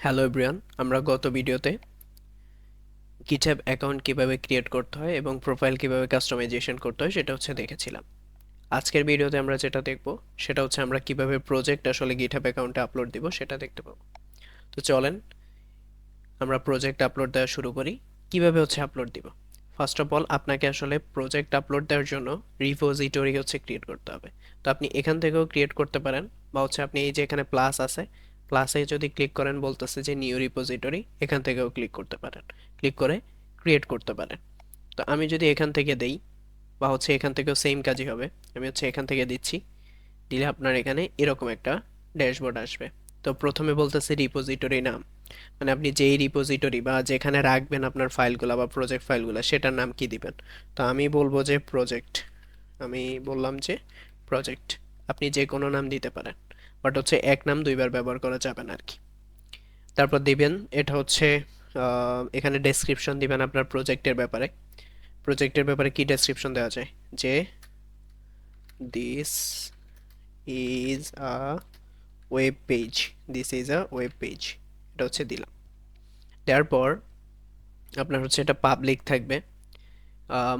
Hello everyone, আমরা গত ভিডিওতে গিটহাব অ্যাকাউন্ট কিভাবে ক্রিয়েট করতে হয় এবং প্রোফাইল কিভাবে কাস্টমাইজেশন করতে হয় সেটা দেখেছিলাম। আজকের ভিডিওতে আমরা যেটা দেখব সেটা হচ্ছে আমরা কিভাবে প্রজেক্ট আসলে গিটহাব অ্যাকাউন্টে আপলোড দিব সেটা দেখতে পাবো। তো চলেন আমরা প্রজেক্ট আপলোড দেওয়া শুরু করি। কিভাবে আপলোড দিব? ফার্স্ট অফ অল আপনাকে আসলে প্রজেক্ট আপলোড দেওয়ার জন্য রিপোজিটরি ক্রিয়েট করতে হবে। তো আপনি এখান থেকেও ক্রিয়েট করতে পারেন, বা আপনি এই যে এখানে প্লাস আছে, প্লাসে যদি ক্লিক করেন বলতেছে যে নিউ রিপোজিটরি, এখান থেকেও ক্লিক করতে পারেন, ক্লিক করে ক্রিয়েট করতে পারেন। তো আমি যদি এখান থেকে দেই, বা এখান থেকেও সেম কাজই হবে। আমি এখান থেকে দিচ্ছি, দিলে আপনার এখানে এরকম একটা ড্যাশবোর্ড আসবে। তো প্রথমে বলতেছে রিপোজিটরি নাম, মানে আপনি যেই রিপোজিটরি বা যেখানে রাখবেন আপনার ফাইলগুলো বা প্রজেক্ট ফাইলগুলো সেটার নাম কি দিবেন। তো আমি বলবো যে প্রজেক্ট, আমি বললাম যে প্রজেক্ট। আপনি যে কোনো নাম দিতে পারেন, বাট এক নাম দুইবার ব্যবহার করা যাবে না আর কি। তারপর দিবেন এটা এখানে ডেসক্রিপশন দিবেন আপনার প্রজেক্টের ব্যাপারে কি ডেসক্রিপশন দেওয়া যায়, যে this is a web page, this is a web page, এটা দিলাম। দেওয়ার পর আপনার এটা পাবলিক থাকবে,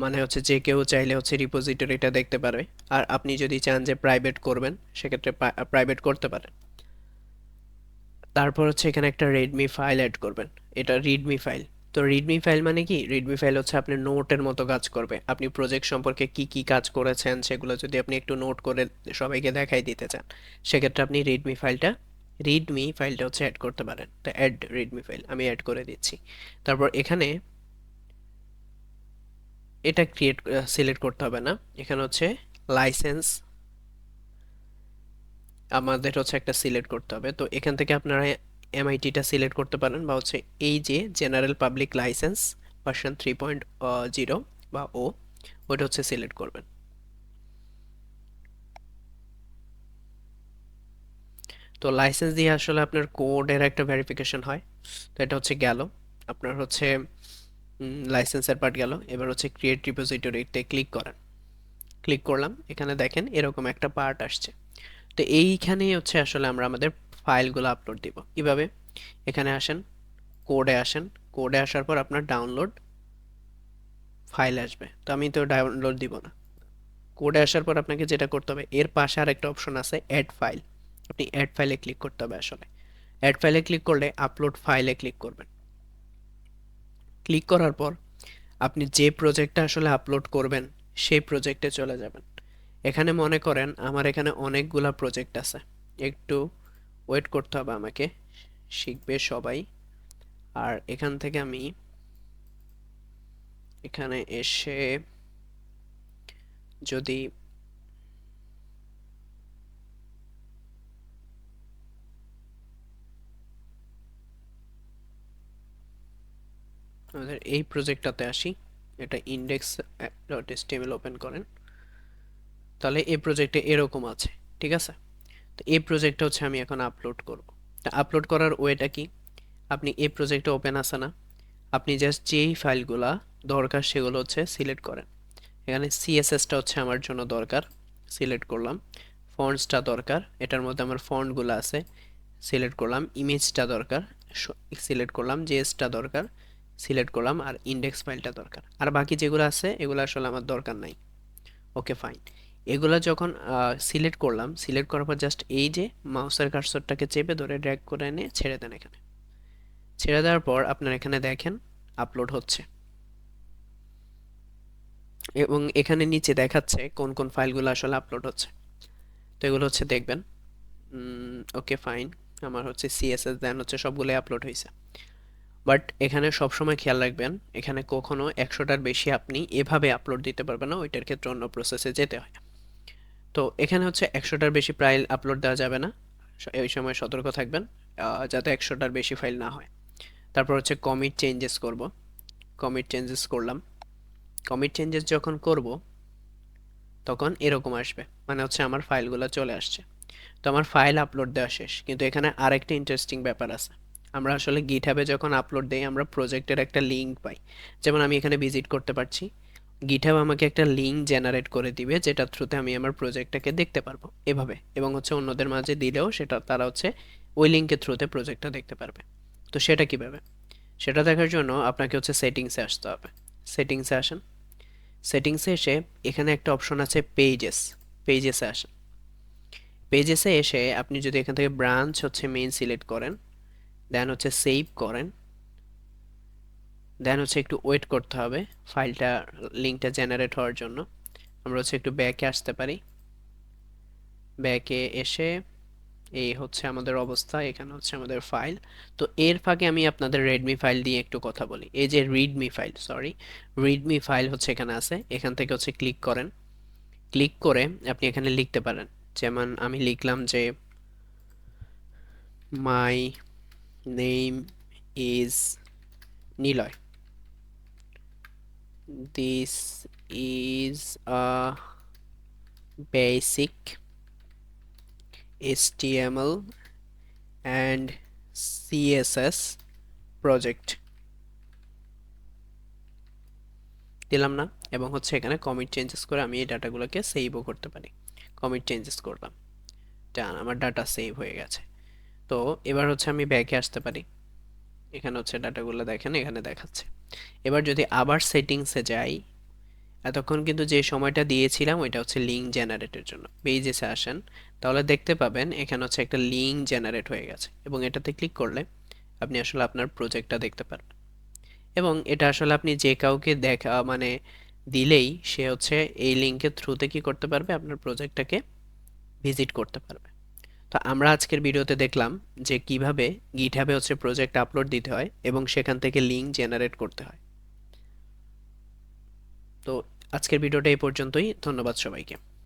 মানে যে কেউ চাইলে রিপোজিটরিটা দেখতে পারবে। আর আপনি যদি চান যে প্রাইভেট করবেন, সেক্ষেত্রে প্রাইভেট করতে পারেন। তারপর এখানে একটা রেডমি ফাইল অ্যাড করবেন, এটা রিডমি ফাইল। তো রিডমি ফাইল মানে কি? রিডমি ফাইল আপনার নোটের মতো কাজ করবে। আপনি প্রজেক্ট সম্পর্কে কি কি কাজ করেছেন সেগুলো যদি আপনি একটু নোট করে সবাইকে দেখাই দিতে চান, সেক্ষেত্রে আপনি রিডমি ফাইলটা অ্যাড করতে পারেন। তো অ্যাড রিডমি ফাইল আমি অ্যাড করে দিচ্ছি। তারপর এখানে এটা সিলেক্ট করতে হবে না, এখানে লাইসেন্স আমাদের একটা সিলেক্ট করতে হবে। তো এখান থেকে আপনারা এমআইটিটা সিলেক্ট করতে পারেন, বা এই যে জেনারেল পাবলিক লাইসেন্স ভার্সন 3.0 বা ওটা সিলেক্ট করবেন। তো লাইসেন্স দিয়ে আসলে আপনার কোডের একটা ভেরিফিকেশন হয়। তো এটা গেল আপনার লাইসেন্সের পার্ট গেল। এবার ক্রিয়েট রিপোজিটরিতে ক্লিক করেন, ক্লিক করলাম, এখানে দেখেন এরকম একটা পার্ট আসছে। তো এইখানেই আসলে আমরা আমাদের ফাইলগুলো আপলোড দিব। কিভাবে? এখানে আসেন, কোডে আসেন, কোডে আসার পর আপনার ডাউনলোড ফাইল আসবে। তো আমি তো ডাউনলোড দিব না। কোডে আসার পর আপনাকে যেটা করতে হবে, এর পাশে আর একটা অপশন আছে অ্যাড ফাইল, আপনি অ্যাড ফাইলে ক্লিক করতে হবে। আসলে অ্যাড ফাইলে ক্লিক করলে আপলোড ফাইলে ক্লিক করবেন। ক্লিক করার পর আপনি যে প্রজেক্টটা আসলে আপলোড করবেন সেই প্রজেক্টে চলে যাবেন। এখানে মনে করেন আমার এখানে অনেকগুলা প্রজেক্ট আছে, একটু ওয়েট করতে হবে আমাকে, শিখবে সবাই। আর এখান থেকে আমি এখানে এসে যদি আমাদের এই প্রজেক্টটাতে আসি, এটা index.html ওপেন করেন, তাহলে এই প্রজেক্টে এরকম আছে। ঠিক আছে? তো এই প্রজেক্টটা আমি এখন আপলোড করব। তা আপলোড করার ওয়েটা কি? আপনি এই প্রজেক্টে ওপেন আছে না, আপনি জাস্ট যেই ফাইলগুলা দরকার সেগুলো সিলেক্ট করেন। এখানে সিএসএসটা আমার জন্য দরকার, সিলেক্ট করলাম। ফন্টসটা দরকার, এটার মধ্যে আমার ফন্টগুলো আছে, সিলেক্ট করলাম। ইমেজটা দরকার, সিলেক্ট করলাম। জেএসটা দরকার, সিলেক্ট করলাম। আর ইন্ডেক্স ফাইলটা দরকার। আর বাকি যেগুলো আছে এগুলো আসলে আমার দরকার নাই। Okay fine. এগুলো যখন সিলেক্ট করলাম, সিলেক্ট করার পর জাস্ট এই যে মাউসের কার্সরটাকে চেপে ধরে ড্র্যাগ করে এনে ছেড়ে দেন। এখানে ছেড়ে দেওয়ার পর আপনার এখানে দেখেন আপলোড হচ্ছে, এবং এখানে নিচে দেখাচ্ছে কোন কোন ফাইলগুলো আসলে আপলোড হচ্ছে। তো এগুলো দেখবেন। ওকে ফাইন, আমার সিএসএস দেন সবগুলোই আপলোড হয়েছে। বাট এখানে সবসময় খেয়াল রাখবেন, এখানে কখনো 100টার বেশি আপনি এভাবে আপলোড দিতে পারবেন না, ওইটার ক্ষেত্রে অন্য প্রসেসে যেতে হয়। তো এখানে 100টার বেশি ফাইল আপলোড দেওয়া যাবে না, এই সময় সতর্ক থাকবেন যাতে 100টার বেশি ফাইল না হয়। তারপর কমিট চেঞ্জেস করব, কমিট চেঞ্জেস করলাম। কমিট চেঞ্জেস যখন করব তখন এরকম আসবে, মানে আমার ফাইলগুলো চলে আসছে। তো আমার ফাইল আপলোড দেওয়া শেষ, কিন্তু এখানে আরেকটা ইন্টারেস্টিং ব্যাপার আছে। আমরা আসলে গিটহাবে যখন আপলোড দেই আমরা প্রজেক্টের একটা লিঙ্ক পাই। যেমন আমি এখানে ভিজিট করতে পারছি, গিটহাব আমাকে একটা লিঙ্ক জেনারেট করে দিবে, যেটা থ্রুতে আমি আমার প্রজেক্টটাকে দেখতে পারবো এভাবে, এবং অন্যদের মাঝে দিলেও সেটা তারা ওই লিঙ্কের থ্রুতে প্রজেক্টটা দেখতে পারবে। তো সেটা কিভাবে? সেটা দেখার জন্য আপনাকে হচ্ছে সেটিংসে আসতে হবে। সেটিংসে আসেন। সেটিংসে এসে এখানে একটা অপশন আছে পেজেস। পেজেসে আসেন। পেজেসে এসে আপনি যদি এখান থেকে ব্রাঞ্চ হচ্ছে মেইন সিলেক্ট করেন, দেন হচ্ছে সেভ করেন, দেন হচ্ছে একটু ওয়েট করতে হবে ফাইলটা, লিঙ্কটা জেনারেট হওয়ার জন্য। আমরা হচ্ছে একটু ব্যাকে আসতে পারি। ব্যাকে এসে এই হচ্ছে আমাদের অবস্থা, এখানে হচ্ছে আমাদের ফাইল। তো এর ফাঁকে আমি আপনাদের রেডমি ফাইল দিয়ে একটু কথা বলি। এই যে Redmi file, sorry, Redmi file হচ্ছে এখানে আছে। এখান থেকে হচ্ছে ক্লিক করেন। ক্লিক করে আপনি এখানে লিখতে পারেন, যেমন আমি লিখলাম যে my name is Niloy, this is a basic HTML and CSS project দিলাম না? এবং হচ্ছে এখানে কমিট চেঞ্জেস করে আমি এই ডাটাগুলোকে সেভও করতে পারি। কমিট চেঞ্জেস করলাম, ডান, আমার ডাটা সেভ হয়ে গেছে। তো এবার হচ্ছে আমি ব্যাকে আসতে পারি। এখানে হচ্ছে ডাটাগুলো দেখেন এখানে দেখাচ্ছে। এবার যদি আবার সেটিংসে যাই, এতক্ষণ কিন্তু যে সময়টা দিয়েছিলাম ওইটা হচ্ছে লিঙ্ক জেনারেটের জন্য। পেজেসে আসেন, তাহলে দেখতে পাবেন এখানে হচ্ছে একটা লিঙ্ক জেনারেট হয়ে গেছে, এবং এটাতে ক্লিক করলে আপনি আসলে আপনার প্রজেক্টটা দেখতে পারবেন। এবং এটা আসলে আপনি যে কাউকে দেখা মানে দিলেই সে হচ্ছে এই লিঙ্কের থ্রুতে কি করতে পারবে, আপনার প্রজেক্টটাকে ভিজিট করতে পারবে। তো আমরা আজকের ভিডিওতে দেখলাম যে কিভাবে গিটহাবে হচ্ছে প্রজেক্ট আপলোড দিতে হয় এবং সেখান থেকে লিঙ্ক জেনারেট করতে হয়। তো আজকের ভিডিওটা এই পর্যন্তই। ধন্যবাদ সবাইকে।